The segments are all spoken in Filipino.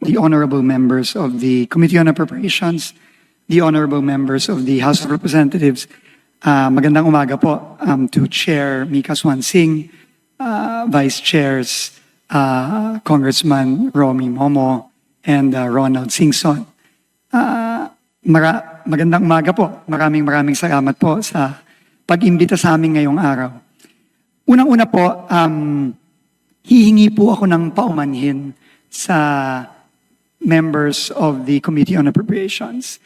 the honorable members of the Committee on Appropriations, the honorable members of the House of Representatives. Magandang umaga po to Chair Mika Swansing, Vice Chairs Congressman Romy Momo and Ronald Singson. Magandang umaga po. Maraming salamat po sa pag-imbita sa amin ngayong araw. Unang-una po, hihingi po ako ng paumanhin sa members of the Committee on Appropriations.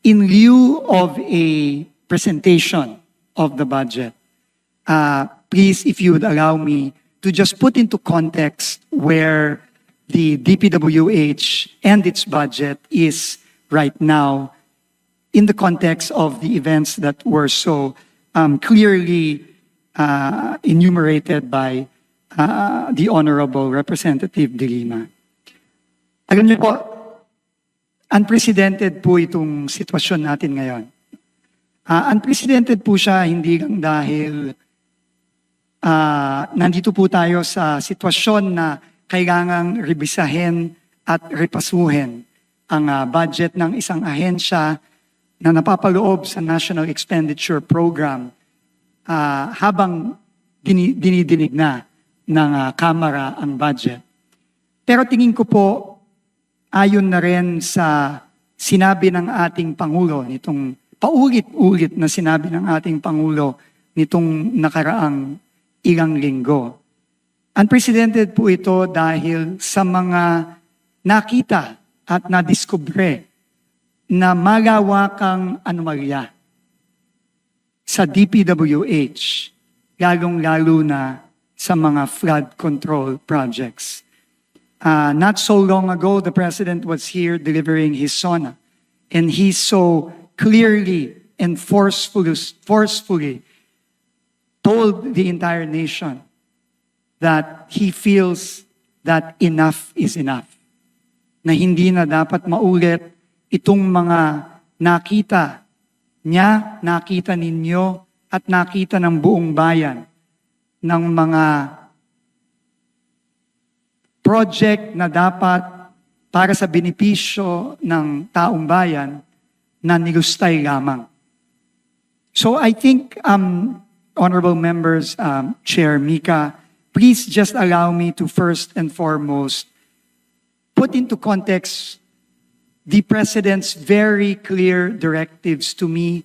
In lieu of a presentation of the budget, please, if you would allow me to just put into context where the DPWH and its budget is right now in the context of the events that were so clearly enumerated by the Honorable Representative De Lima. Alam niyo po, unprecedented po itong sitwasyon natin ngayon. Unprecedented po siya hindi lang dahil nandito po tayo sa sitwasyon na kailangang rebisahin at repasuhin ang budget ng isang ahensya na napapaloob sa National Expenditure Program habang dinidinig na ng Kamara ang budget. Pero tingin ko po, ayon na rin sa sinabi ng ating Pangulo, nitong paulit-ulit na sinabi ng ating Pangulo nitong nakaraang ilang linggo. Unprecedented po ito dahil sa mga nakita at nadiskubre na malawakang anomalya sa DPWH, lalong-lalo na sa mga flood control projects. Not so long ago, the President was here delivering his SONA, and he so clearly and forcefully told the entire nation that he feels that enough is enough. Na hindi na dapat maulit itong mga nakita niya, nakita ninyo, at nakita ng buong bayan ng mga project na dapat para sa benepisyo ng taong bayan na nilustay lamang. So I think, honorable members, Chair Mika, please just allow me to first and foremost put into context the President's very clear directives to me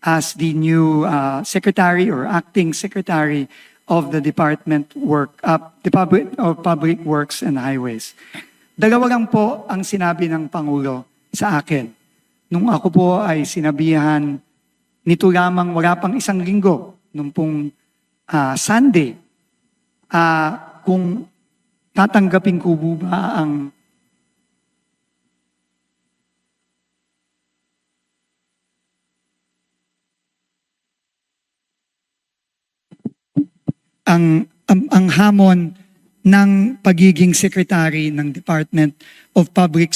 as the new Secretary or Acting Secretary of the Department of Public Works and Highways. Dalawa lang po ang sinabi ng Pangulo sa akin. Nung ako po ay sinabihan nito lamang wala pang isang linggo, nung pong Sunday, kung tatanggapin ko ba ang hamon ng pagiging secretary ng Department of Public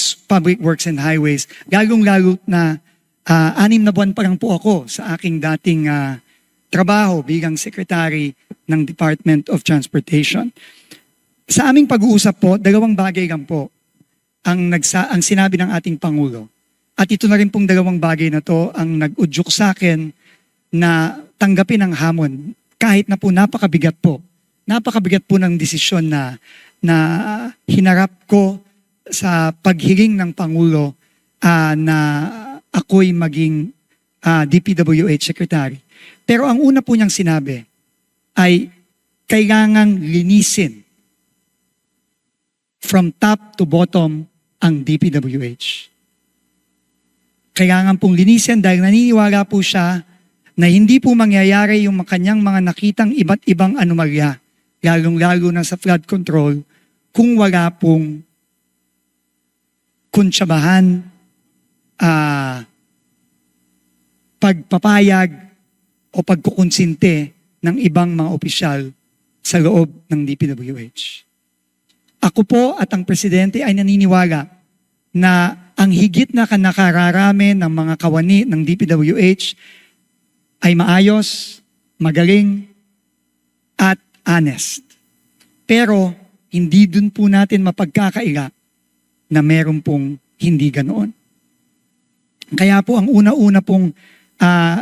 Works and Highways. Lalong-lalo na 6 na buwan pa lang po ako sa aking dating trabaho bilang secretary ng Department of Transportation. Sa aming pag-uusap po, 2 bagay lang po ang sinabi ng ating Pangulo. At ito na rin pong 2 bagay na to ang nag-udyok sa akin na tanggapin ang hamon. Kahit na po napakabigat po ng desisyon na hinarap ko sa paghiling ng Pangulo na ako'y maging DPWH Secretary. Pero ang una po niyang sinabi ay kailangang linisin from top to bottom ang DPWH. Kailangan pong linisin dahil naniniwala po siya na hindi po mangyayari yung kanyang mga nakitang iba't ibang anomalya, lalong-lalo na sa flood control, kung wala pong kuntsabahan, pagpapayag o pagkukonsinte ng ibang mga opisyal sa loob ng DPWH. Ako po at ang Presidente ay naniniwala na ang higit na nakararami ng mga kawani ng DPWH ay maayos, magaling, at honest. Pero hindi dun po natin mapagkakaila na meron pong hindi ganoon. Kaya po ang una-una pong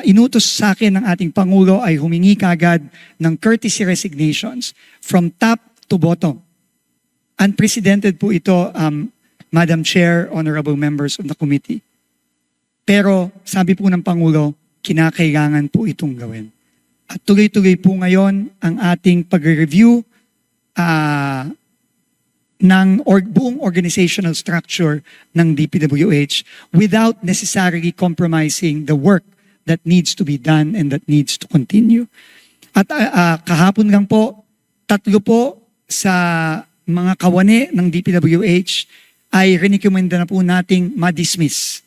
inutos sa akin ng ating Pangulo ay humingi kagad ng courtesy resignations from top to bottom. Unprecedented po ito, Madam Chair, honorable members of the committee. Pero sabi po ng Pangulo, kinakailangan po itong gawin. At tuloy-tuloy po ngayon ang ating pag-review ng buong organizational structure ng DPWH without necessarily compromising the work that needs to be done and that needs to continue. At kahapon lang po, 3 po sa mga kawani ng DPWH ay rinikomenda na po nating ma-dismiss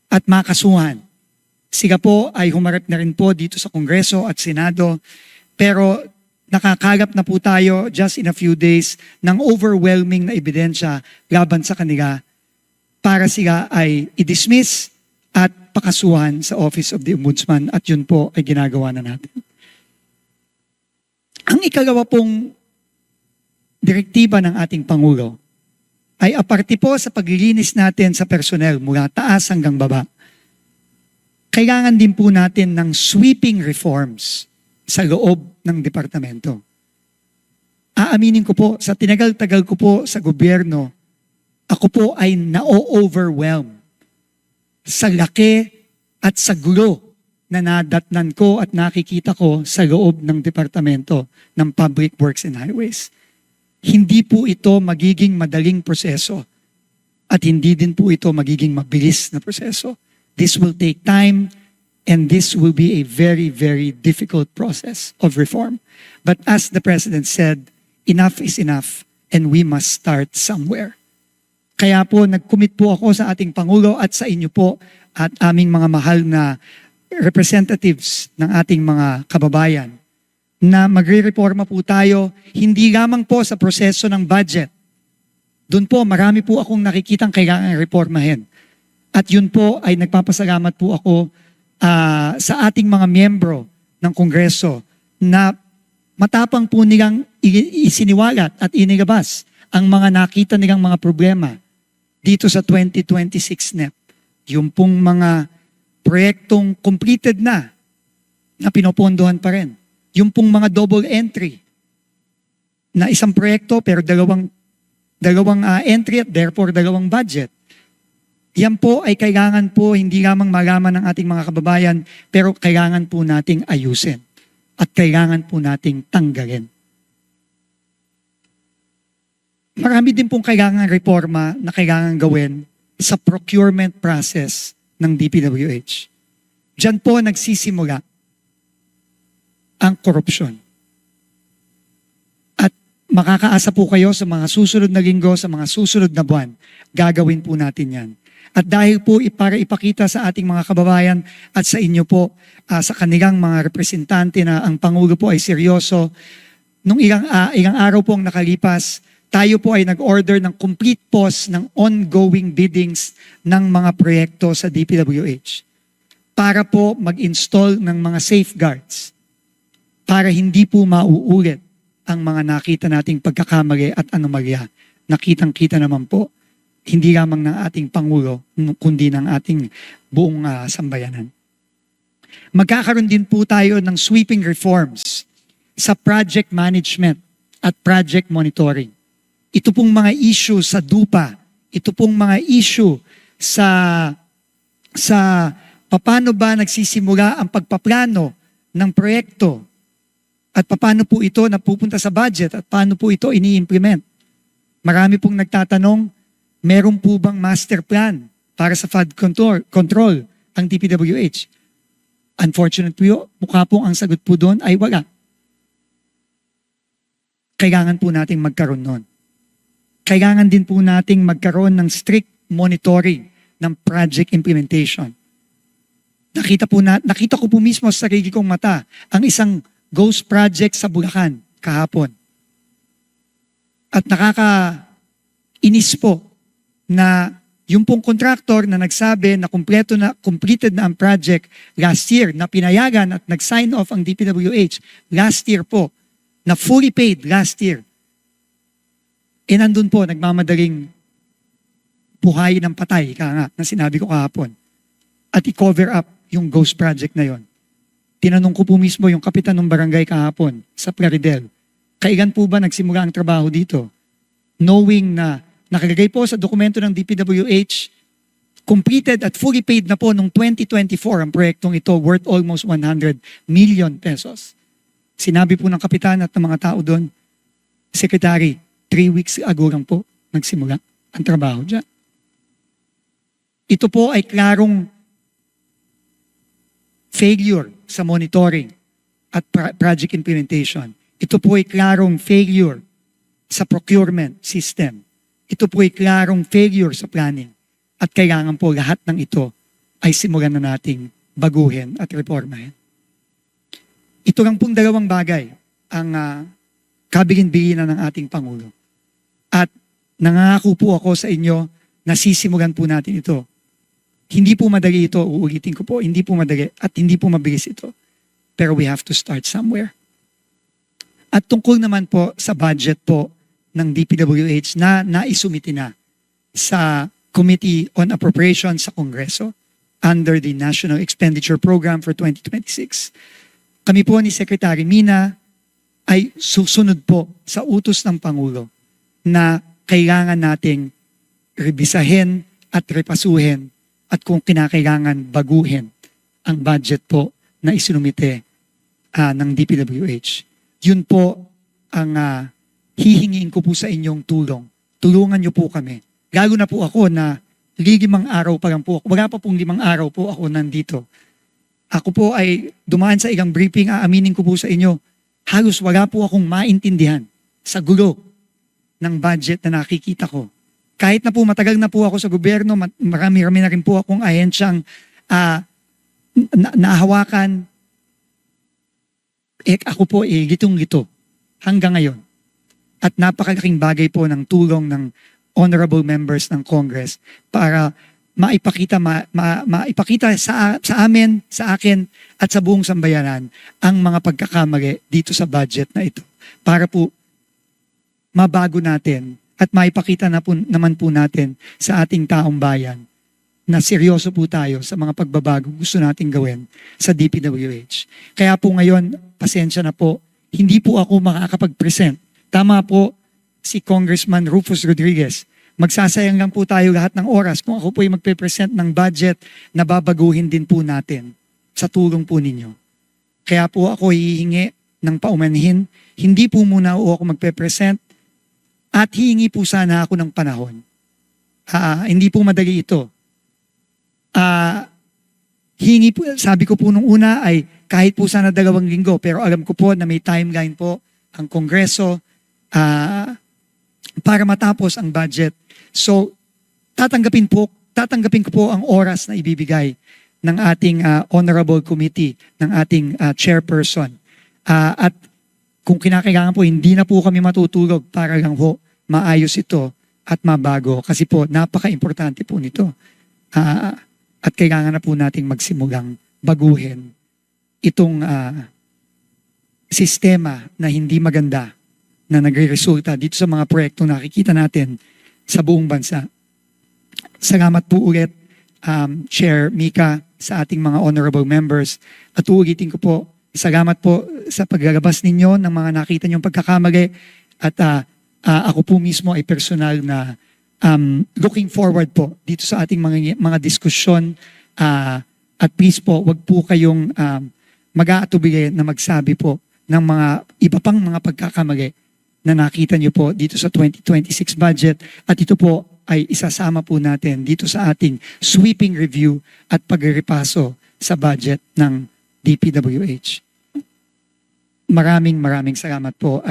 at makasuhan. Sila po ay humarap na rin po dito sa Kongreso at Senado, pero nakakalap na po tayo just in a few days ng overwhelming na ebidensya laban sa kanila para sila ay i-dismiss at pakasuhan sa Office of the Ombudsman, at yun po ay ginagawa na natin. Ang ikalawa pong direktiba ng ating Pangulo ay aparte po sa paglilinis natin sa personnel mula taas hanggang baba. Kailangan din po natin ng sweeping reforms sa loob ng departamento. Aaminin ko po, sa tinagal-tagal ko po sa gobyerno, ako po ay na-overwhelm sa laki at sa gulo na nadatnan ko at nakikita ko sa loob ng departamento ng Public Works and Highways. Hindi po ito magiging madaling proseso at hindi din po ito magiging mabilis na proseso. This will take time and this will be a very, very difficult process of reform. But as the President said, enough is enough and we must start somewhere. Kaya po nag-commit po ako sa ating Pangulo at sa inyo po at aming mga mahal na representatives ng ating mga kababayan na magre-reforma po tayo hindi lamang po sa proseso ng budget. Doon po marami po akong nakikitang kailangan reformahin. At yun po ay nagpapasalamat po ako sa ating mga miyembro ng Kongreso na matapang po nilang isiniwalat at inilabas ang mga nakita nilang mga problema dito sa 2026 NEP. Yung pong mga proyektong completed na pinopondohan pa rin. Yung pong mga double entry na isang proyekto pero dalawang entry at therefore dalawang budget. Yan po ay kailangan po hindi lamang malaman ng ating mga kababayan, pero kailangan po nating ayusin at kailangan po nating tanggalin. Marami din pong kailangan reforma na kailangan gawin sa procurement process ng DPWH. Diyan po nagsisimula ang korupsyon. At makakaasa po kayo sa mga susunod na linggo, sa mga susunod na buwan, gagawin po natin yan. At dahil po para ipakita sa ating mga kababayan at sa inyo po, sa kanilang mga representante na ang Pangulo po ay seryoso, nung ilang araw po ang nakalipas, tayo po ay nag-order ng complete pause ng ongoing biddings ng mga proyekto sa DPWH para po mag-install ng mga safeguards para hindi po mauulit ang mga nakita nating pagkakamali at anomalya. Nakitang-kita naman po, hindi lamang ng ating Pangulo, kundi ng ating buong sambayanan. Magkakaroon din po tayo ng sweeping reforms sa project management at project monitoring. Ito pong mga issue sa DUPA, ito pong mga issue sa paano ba nagsisimula ang pagpaplano ng proyekto at paano po ito napupunta sa budget at paano po ito ini-implement. Marami pong nagtatanong, meron po bang master plan para sa flood control ang DPWH? Unfortunately, mukha po ang sagot po doon ay wala. Kailangan po nating magkaroon nun. Kailangan din po nating magkaroon ng strict monitoring ng project implementation. Nakita ko po mismo sa sarili kong mata ang isang ghost project sa Bulacan kahapon. At nakakainis po na yung pong contractor na nagsabi na completed na ang project last year, na pinayagan at nag-sign off ang DPWH last year po, na fully paid last year. E nandun po, nagmamadaling buhay ng patay, nga, na sinabi ko kahapon. At i-cover up yung ghost project na yon. Tinanong ko po mismo yung kapitan ng barangay kahapon sa Plaridel, kailan po ba nagsimula ang trabaho dito? Knowing na nakalagay po sa dokumento ng DPWH, completed at fully paid na po noong 2024 ang proyektong ito worth almost 100 million pesos. Sinabi po ng kapitan at ng mga tao doon, Secretary, 3 weeks ago lang po nagsimula ang trabaho dyan. Ito po ay klarong failure sa monitoring at project implementation. Ito po ay klarong failure sa procurement system. Ito po ay klarong failure sa planning. At kailangan po lahat ng ito ay simulan na nating baguhin at reformahin. Ito lang pong dalawang bagay ang kabilin-bilinan ng ating Pangulo. At nangako po ako sa inyo na sisimulan po natin ito. Hindi po madali ito, uulitin ko po, hindi po madali at hindi po mabilis ito. Pero we have to start somewhere. At tungkol naman po sa budget po ng DPWH na naisumiti na sa Committee on Appropriations sa Kongreso under the National Expenditure Program for 2026. Kami po ni Secretary Mina ay susunod po sa utos ng Pangulo na kailangan nating rebisahin at repasuhin at kung kinakailangan baguhin ang budget po na isinumite ng DPWH. Yun po ang hihingiin ko po sa inyong tulong. Tulungan niyo po kami. Lalo na po ako na 5 araw pa lang po ako. Wala pa pong 5 araw po ako nandito. Ako po ay dumaan sa ilang briefing, aaminin ko po sa inyo, halos wala po akong maintindihan sa gulo ng budget na nakikita ko. Kahit na po matagal na po ako sa gobyerno, marami-rami na rin po akong ahensyang nahawakan. Ako po gitong-gito hanggang ngayon. At napakalaking bagay po ng tulong ng honorable members ng Congress para maipakita sa amin, sa akin, at sa buong sambayanan ang mga pagkakamali dito sa budget na ito. Para po mabago natin at maipakita naman po natin sa ating taong bayan na seryoso po tayo sa mga pagbabago gusto nating gawin sa DPWH. Kaya po ngayon, pasensya na po, hindi po ako makakapag-present. Tama po si Congressman Rufus Rodriguez. Magsasayang lang po tayo lahat ng oras kung ako po ay magpe-present ng budget na babaguhin din po natin sa tulong po ninyo. Kaya po ako hihingi ng paumanhin. Hindi po muna ako magpe-present at hihingi po sana ako ng panahon. Hindi po madali ito. Hihingi po, sabi ko po nung una ay kahit po sana 2 linggo, pero alam ko po na may timeline po ang Kongreso para matapos ang budget. So, tatanggapin ko po ang oras na ibibigay ng ating honorable committee, ng ating chairperson. At kung kinakailangan po, hindi na po kami matutulog para lang po maayos ito at mabago. Kasi po, napaka-importante po nito. At kailangan na po nating magsimulang baguhin itong sistema na hindi maganda na nagre-resulta dito sa mga proyektong nakikita natin sa buong bansa. Salamat po ulit, Chair Mika, sa ating mga honorable members. At uulitin ko po, salamat po sa paglalabas ninyo ng mga nakita niyong pagkakamali. At ako po mismo ay personal na looking forward po dito sa ating mga diskusyon. At please po, wag po kayong mag-aatubili na magsabi po ng mga iba pang mga pagkakamali na nakita niyo po dito sa 2026 budget. At ito po ay isasama po natin dito sa ating sweeping review at pagrepaso sa budget ng DPWH. Maraming salamat po.